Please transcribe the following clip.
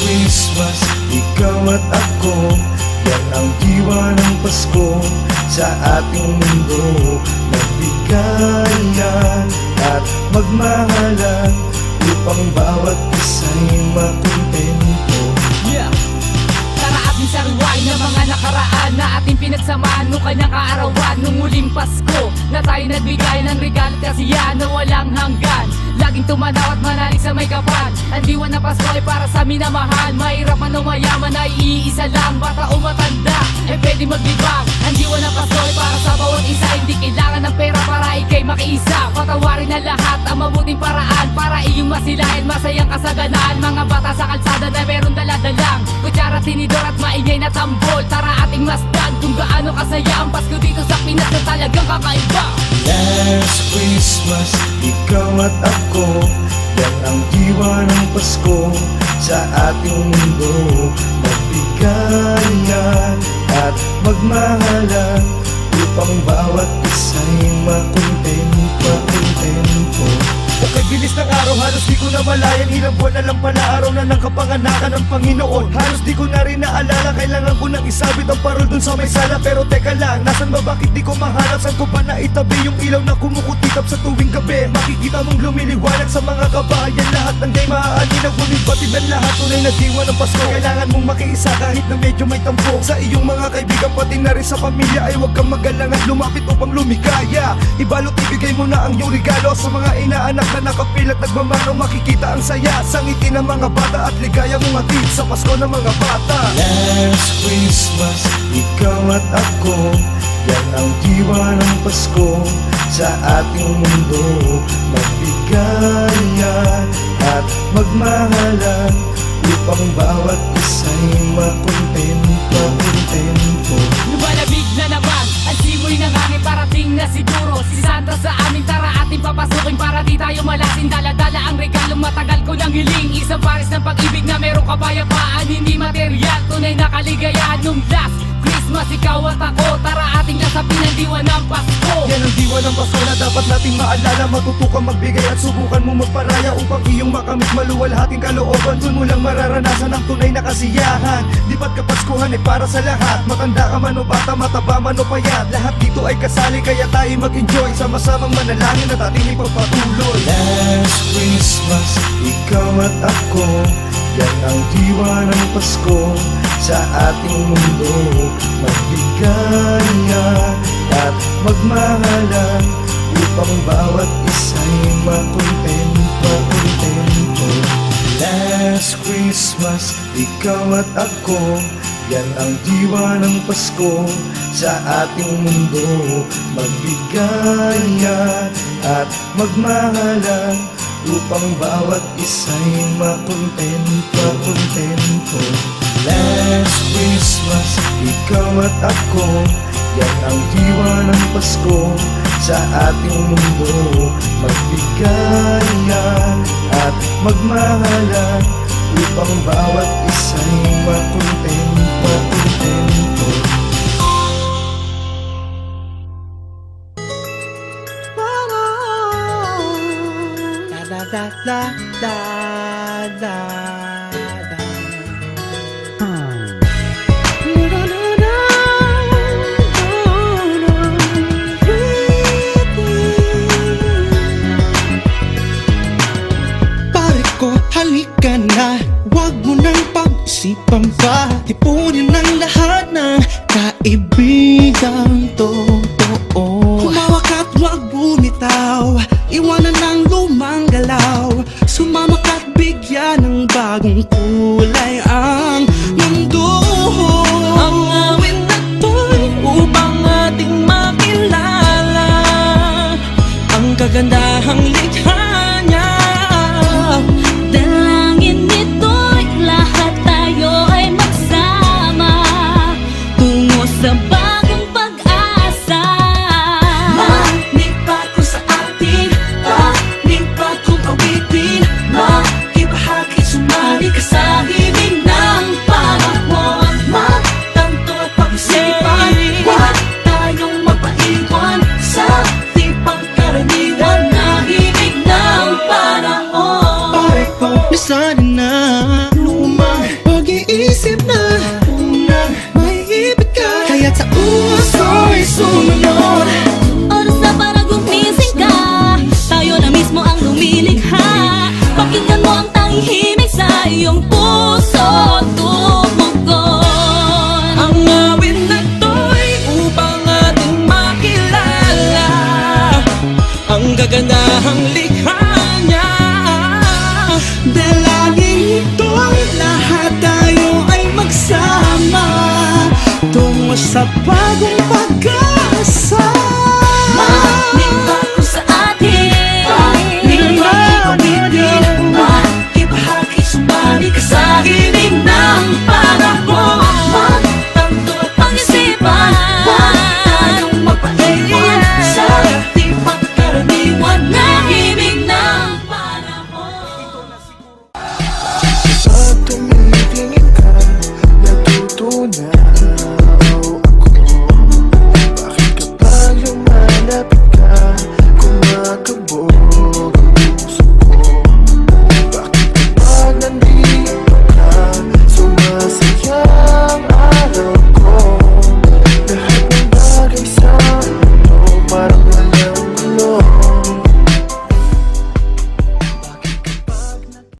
Christmas, ikaw at ako, yan ang diwa ng Pasko sa ating mundo. Magbigayan at magmahalan upang bawat isa'y makontento. Yeah! Tara ating saruwain ng mga nakaraan na ating pinagsamaan nung kanyang kaarawan. Nung muling Pasko na tayo nagbigay ng regalo at kasiyahan na walang hanggan. Laging tumanaw at manalig sa may kapan. Ang diwa ng Pasko ay para sa minamahal. Mahirap man o mayaman ay iisa lang. Bata o matanda ay pwede maglibang. Ang diwa ng Pasko ay para sa bawat isa. Hindi kailangan ng pera para ikay makiisa. Patawarin na lahat ang mabuting paraan para iyong masilahin masayang kasaganaan. Mga bata sa kalsada na meron daladalang kutsara, tinidor at maingay na tambol. Tara ating masdan kung gaano kasaya ang Pasko dito sa Pinas na talagang kakaiba. Last Christmas, ikaw at ako, yan ang diwa ng Pasko sa ating mundo. Magbigayan at magmahalan upang bawat isa'y makontento. Okay, bilis ng araw, halos di ko na malayan. Ilang buwan na lang pala araw na ng kapanganakan ng Panginoon. Halos di ko na rin naalala, kailangan ko nang isabit ang parol dun sa may sala. Pero teka lang, nasan ba, bakit di ko mahanap? Saan ko ba naitabi yung ilaw na kumukutikap sa tuwing gabi? Makikita mong lumiliwanag sa mga kabayan. Lahat ng day maaalinaw, ngunit batid ng lahat tunay na diwa ng Pasko. Kailangan mong makiisa kahit na medyo may tampo. Sa iyong mga kaibigan, pati na rin sa pamilya, ay huwag kang magalangan lumapit upang lumigaya. Ibalot, ibigay mo na ang iyong regalo sa mga inaanak na nakapil at nagmamano. Makikita ang saya sa ngiti ng mga bata at ligaya mong hatid sa Pasko ng mga bata. Last Christmas, ikaw at ako, yan ang diwa ng Pasko sa ating mundo. Magbigayan at magmahalan upang bawat isa'y makontento. Lumalabig na naman ang simoy ng hangin, parating na siguro si Santa sa amin. Tara ating papasukin para di tayo malasin. Dala-dala ang regalong matagal ko nang hiling. Isang pares ng pag-ibig na merong kapayapaan, hindi material, tunay na kaligayahan. Nung last Christmas, ikaw at ako, tara ating nasapin ang diwa ng Pasko. Yan ang diwa ng Pasko na dapat nating maalala. Matutukang magbigay at subukan mo magparaya upang iyong makamit maluwalhating kalooban. Doon mo lang mararanasan ang tunay na kasiyahan. Di ba't kapaskuhan ay para sa lahat? Matanda ka man o bata, mataba man o payat, lahat dito ay kasali, kaya tayo mag-enjoy. Sama-samang manalangin at ating ipagpatuloy. Last Christmas, ikaw at ako, yan ang diwa ng Pasko sa ating mundo. Magbigayan at magmahalan upang bawat isa'y makontento. Last Christmas, ikaw at ako, yan ang diwa ng Pasko sa ating mundo. Magbigayan at magmahalan upang bawat isa'y makontento. Last Christmas, ikaw at ako, yan ang diwa ng Pasko sa ating mundo. Magbigayan at magmahalan upang bawat isa'y makontento. Da da da da da. Pare ko, halika na, wag mo nang pag-isipan pa. Tipunin ng lahat ng kaibigang totoo. Humawak at wag bumitaw, iwanan ng lumang galaw. Sumama ka't bigyan ng bagong kulay ang mundo. Ang awit na to'y upang ating makilala ang kagandahang likha niya. Dalangin nito'y lahat tayo ay magsama tungo sa bagong pag-asa. Manibago sa atin, panibagong awitin, makibahagi, sumali ka sa himig ng panahon. Magtanto at pag-isipan, huwag tayong magpaiwan sa di pangkaraniwan na himig ng kagandahang likha